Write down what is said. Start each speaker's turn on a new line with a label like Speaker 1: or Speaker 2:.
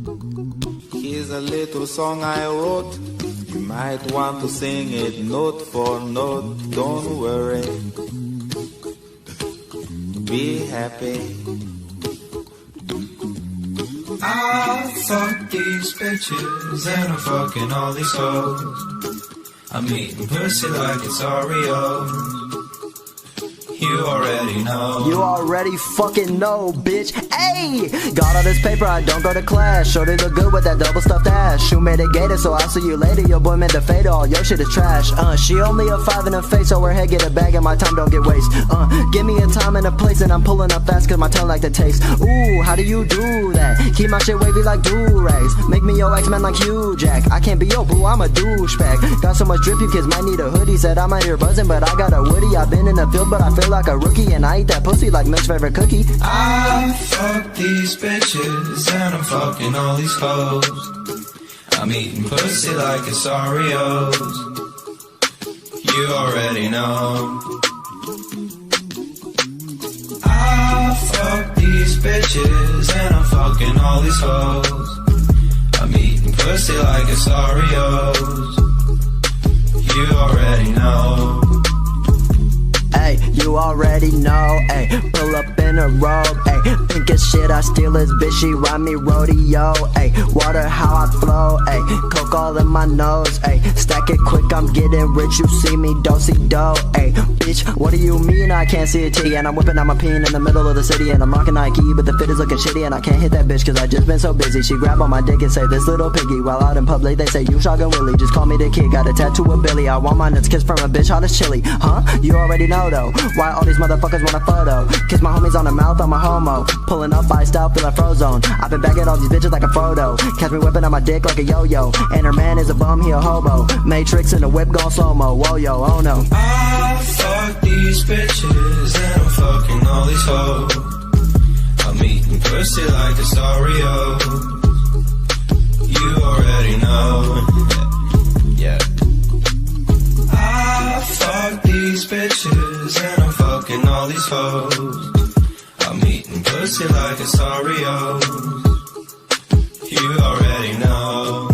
Speaker 1: Here's a little song I wrote. You might want to sing it note for note. Don't worry, be happy.
Speaker 2: I fuck these bitches and I'm fucking all these hoes. I'm eating pussy like it's Oreos. You already know.
Speaker 3: You already fucking know, bitch. Ayy! Got all this paper, I don't go to class. Shorty look good with that double stuffed ass. Shoe made a gator, so I'll see you later. Your boy meant to fade all, your shit is trash. She only a 5 in the face, so her head get a bag and my time don't get waste. Give me a time and a place and I'm pulling up fast cause my tongue like the taste. Ooh, how do you do that? Keep my shit wavy like do-rags. Make me your X-Men like Hugh Jack. I can't be your boo, I'm a douchebag. Got so much drip, you kids might need a hoodie. Said I'm out here buzzing, but I got a woody. I've been in the field, but I feel like a rookie. And I eat that pussy like Milk's favorite cookie.
Speaker 2: I fuck these bitches and I'm fucking all these hoes. I'm eating pussy like it's Oreos. You already know. I fuck these bitches and I'm fucking all these hoes. I'm eating pussy like it's Oreos. You already know.
Speaker 3: Ay, you already know, ay, pull up in a robe, ay, pink as shit, I steal his bitch, she ride me rodeo, ay, water how I flow, ay, coke all in my nose, ay, stack it quick, I'm getting rich, you see me, do-si-do, ay, bitch, what do you mean I can't see a titty, and I'm whipping out my peen in the middle of the city, and I'm rocking Nike, but the fit is looking shitty, and I can't hit that bitch, cause I just been so busy, she grab on my dick and say, this little piggy, while out in public, they say, you shotgun Willie, just call me the kid, got a tattoo of Billy, I want my nuts kissed from a bitch, hot as chili, huh, you already know though, why all these motherfuckers want a photo? Kiss my homies on the mouth, I'm a homo. Pulling up by style, feeling Frozone. I've been bagging all these bitches like a photo. Catch me whipping on my dick like a yo-yo. And her man is a bum, he a hobo. Matrix in the whip gon' slow-mo. Whoa yo, oh no.
Speaker 2: I fuck these bitches and I'm fucking all these hoes. I'm eating pussy like it's Oreos. You already know. Yeah. I fuck these bitches and I'm fucking all these hoes. I'm eating pussy like it's Oreos. You already know.